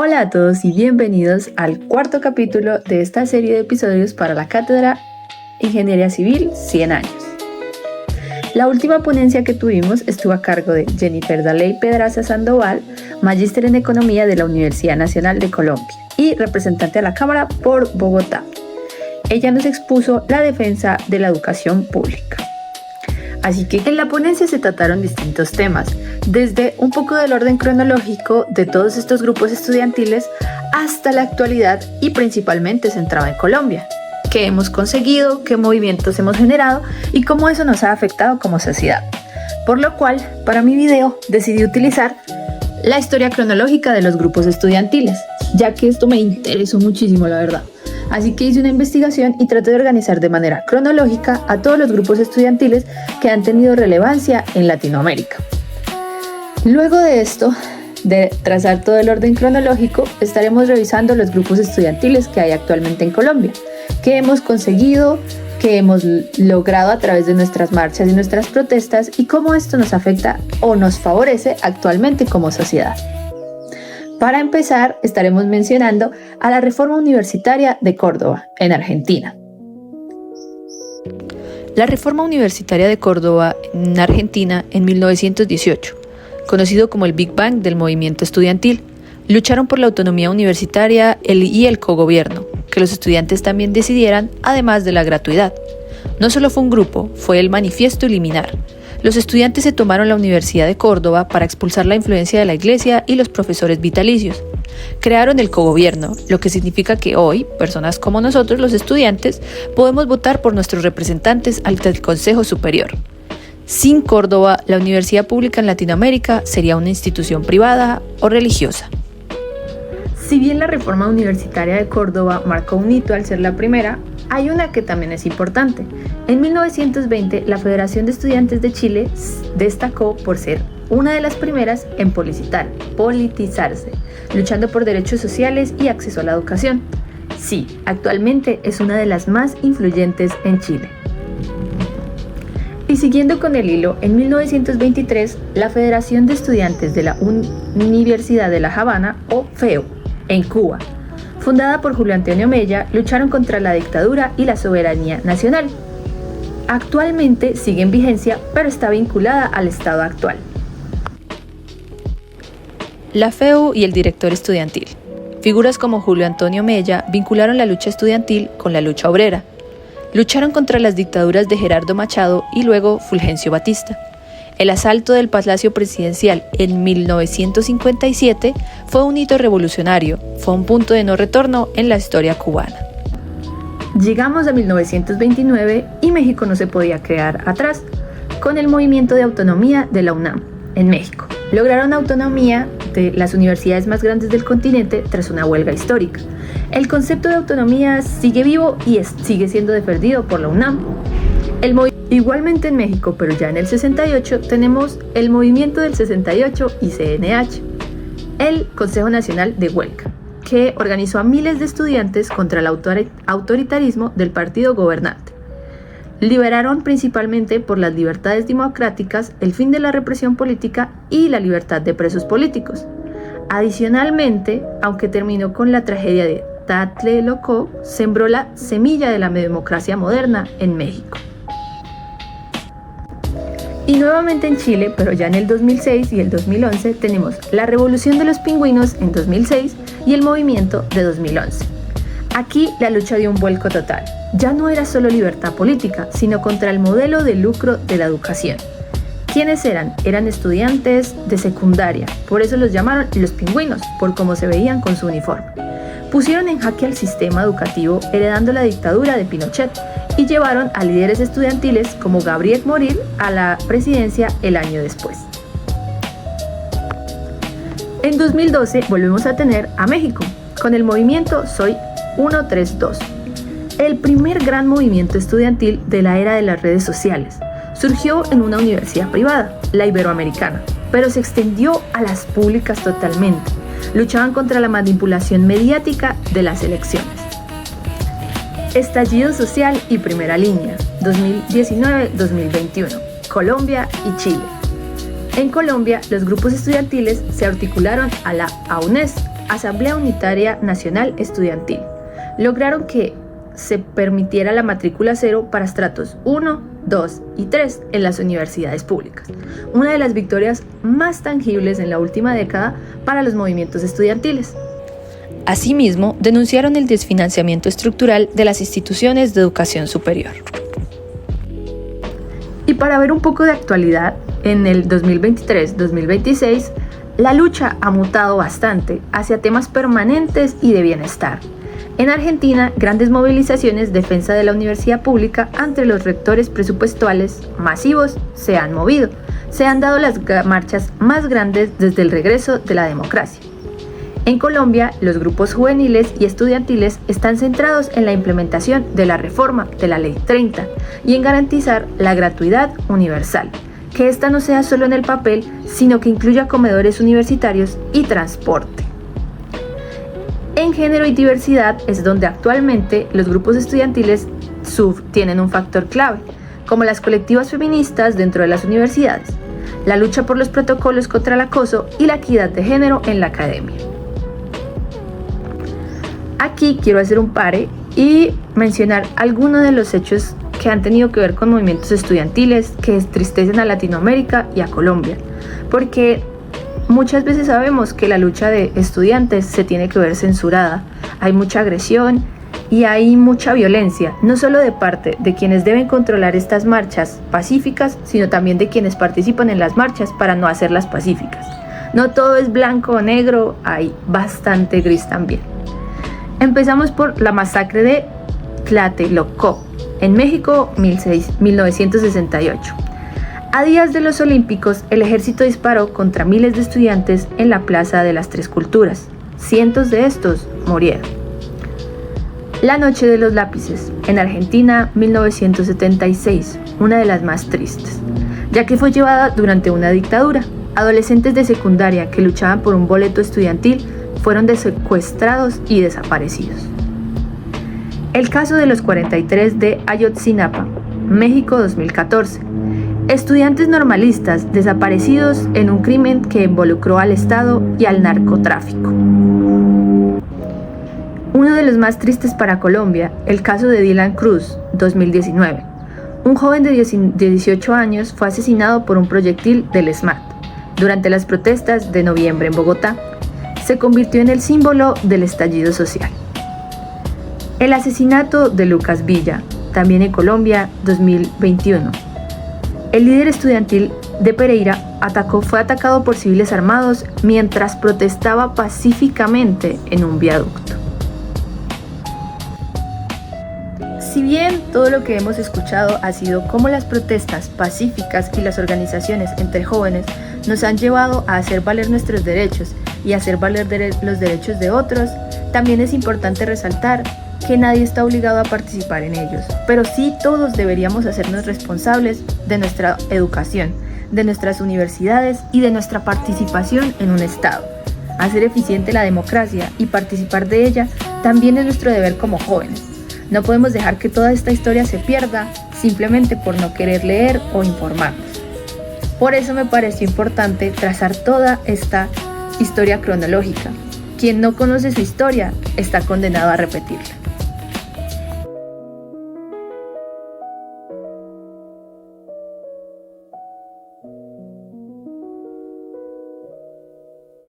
Hola a todos y bienvenidos al cuarto capítulo de esta serie de episodios para la Cátedra Ingeniería Civil 100 años. La última ponencia que tuvimos estuvo a cargo de Jennifer Daley Pedraza Sandoval, magíster en Economía de la Universidad Nacional de Colombia y representante a la Cámara por Bogotá. Ella nos expuso la defensa de la educación pública. Así que en la ponencia se trataron distintos temas, desde un poco del orden cronológico de todos estos grupos estudiantiles hasta la actualidad y principalmente centrado en Colombia. ¿Qué hemos conseguido? ¿Qué movimientos hemos generado? Y cómo eso nos ha afectado como sociedad. Por lo cual, para mi video decidí utilizar la historia cronológica de los grupos estudiantiles, ya que esto me interesó muchísimo, la verdad. Así que hice una investigación y traté de organizar de manera cronológica a todos los grupos estudiantiles que han tenido relevancia en Latinoamérica. Luego de esto, de trazar todo el orden cronológico, estaremos revisando los grupos estudiantiles que hay actualmente en Colombia, qué hemos conseguido, qué hemos logrado a través de nuestras marchas y nuestras protestas y cómo esto nos afecta o nos favorece actualmente como sociedad. Para empezar, estaremos mencionando a la Reforma Universitaria de Córdoba, en Argentina. La Reforma Universitaria de Córdoba, en Argentina, en 1918, conocido como el Big Bang del movimiento estudiantil, lucharon por la autonomía universitaria y el cogobierno, que los estudiantes también decidieran, además de la gratuidad. No solo fue un grupo, fue el Manifiesto Liminar. Los estudiantes se tomaron la Universidad de Córdoba para expulsar la influencia de la Iglesia y los profesores vitalicios. Crearon el cogobierno, lo que significa que hoy, personas como nosotros, los estudiantes, podemos votar por nuestros representantes ante el Consejo Superior. Sin Córdoba, la universidad pública en Latinoamérica sería una institución privada o religiosa. Si bien la Reforma Universitaria de Córdoba marcó un hito al ser la primera, hay una que también es importante. En 1920, la Federación de Estudiantes de Chile destacó por ser una de las primeras en politizarse, luchando por derechos sociales y acceso a la educación. Sí, actualmente es una de las más influyentes en Chile. Y siguiendo con el hilo, en 1923, la Federación de Estudiantes de la Universidad de La Habana, o FEU, en Cuba, fundada por Julio Antonio Mella, lucharon contra la dictadura y la soberanía nacional. Actualmente sigue en vigencia, pero está vinculada al Estado actual. La FEU y el director estudiantil. Figuras como Julio Antonio Mella vincularon la lucha estudiantil con la lucha obrera. Lucharon contra las dictaduras de Gerardo Machado y luego Fulgencio Batista. El asalto del Palacio Presidencial en 1957 fue un hito revolucionario, fue un punto de no retorno en la historia cubana. Llegamos a 1929 y México no se podía quedar atrás, con el movimiento de autonomía de la UNAM en México. Lograron autonomía de las universidades más grandes del continente tras una huelga histórica. El concepto de autonomía sigue vivo y sigue siendo defendido por la UNAM. Igualmente en México, pero ya en el 68, tenemos el Movimiento del 68 y CNH, el Consejo Nacional de Huelga, que organizó a miles de estudiantes contra el autoritarismo del partido gobernante. Liberaron principalmente por las libertades democráticas, el fin de la represión política y la libertad de presos políticos. Adicionalmente, aunque terminó con la tragedia de Tlatelolco, sembró la semilla de la democracia moderna en México. Y nuevamente en Chile, pero ya en el 2006 y el 2011, tenemos la Revolución de los Pingüinos en 2006 y el Movimiento de 2011. Aquí la lucha dio un vuelco total. Ya no era solo libertad política, sino contra el modelo de lucro de la educación. ¿Quiénes eran? Eran estudiantes de secundaria, por eso los llamaron los pingüinos, por cómo se veían con su uniforme. Pusieron en jaque al sistema educativo heredando la dictadura de Pinochet y llevaron a líderes estudiantiles como Gabriel Moril a la presidencia el año después. En 2012 volvemos a tener a México con el movimiento Soy 132, el primer gran movimiento estudiantil de la era de las redes sociales. Surgió en una universidad privada, la Iberoamericana, pero se extendió a las públicas totalmente. Luchaban contra la manipulación mediática de las elecciones. Estallido social y primera línea, 2019-2021, Colombia y Chile. En Colombia, los grupos estudiantiles se articularon a la AUNESC, Asamblea Unitaria Nacional Estudiantil. Lograron que se permitiera la matrícula cero para estratos 1, 2 y 3 en las universidades públicas, una de las victorias más tangibles en la última década para los movimientos estudiantiles. Asimismo, denunciaron el desfinanciamiento estructural de las instituciones de educación superior. Y para ver un poco de actualidad, en el 2023-2026, la lucha ha mutado bastante hacia temas permanentes y de bienestar. En Argentina, grandes movilizaciones defensa de la universidad pública ante los rectores presupuestales masivos se han movido. Se han dado las marchas más grandes desde el regreso de la democracia. En Colombia, los grupos juveniles y estudiantiles están centrados en la implementación de la reforma de la Ley 30 y en garantizar la gratuidad universal, que esta no sea solo en el papel, sino que incluya comedores universitarios y transporte. En género y diversidad es donde actualmente los grupos estudiantiles tienen un factor clave, como las colectivas feministas dentro de las universidades, la lucha por los protocolos contra el acoso y la equidad de género en la academia. Aquí quiero hacer un pare y mencionar algunos de los hechos que han tenido que ver con movimientos estudiantiles que entristecen a Latinoamérica y a Colombia, porque muchas veces sabemos que la lucha de estudiantes se tiene que ver censurada, hay mucha agresión y hay mucha violencia, no solo de parte de quienes deben controlar estas marchas pacíficas, sino también de quienes participan en las marchas para no hacerlas pacíficas. No todo es blanco o negro, hay bastante gris también. Empezamos por la masacre de Tlatelolco, en México, 1968. A días de los Olímpicos, el ejército disparó contra miles de estudiantes en la Plaza de las Tres Culturas. Cientos de estos murieron. La Noche de los Lápices, en Argentina, 1976, una de las más tristes, ya que fue llevada durante una dictadura. Adolescentes de secundaria que luchaban por un boleto estudiantil fueron secuestrados y desaparecidos. El caso de los 43 de Ayotzinapa, México 2014. Estudiantes normalistas desaparecidos en un crimen que involucró al Estado y al narcotráfico. Uno de los más tristes para Colombia, el caso de Dylan Cruz, 2019. Un joven de 18 años fue asesinado por un proyectil del SMAT durante las protestas de noviembre en Bogotá. Se convirtió en el símbolo del estallido social. El asesinato de Lucas Villa, también en Colombia, 2021. El líder estudiantil de Pereira fue atacado por civiles armados mientras protestaba pacíficamente en un viaducto. Si bien todo lo que hemos escuchado ha sido cómo las protestas pacíficas y las organizaciones entre jóvenes nos han llevado a hacer valer nuestros derechos y hacer valer los derechos de otros, también es importante resaltar que nadie está obligado a participar en ellos, pero sí todos deberíamos hacernos responsables de nuestra educación, de nuestras universidades y de nuestra participación en un Estado. Hacer eficiente la democracia y participar de ella también es nuestro deber como jóvenes. No podemos dejar que toda esta historia se pierda simplemente por no querer leer o informarnos. Por eso me pareció importante trazar toda esta historia cronológica. Quien no conoce su historia está condenado a repetirla.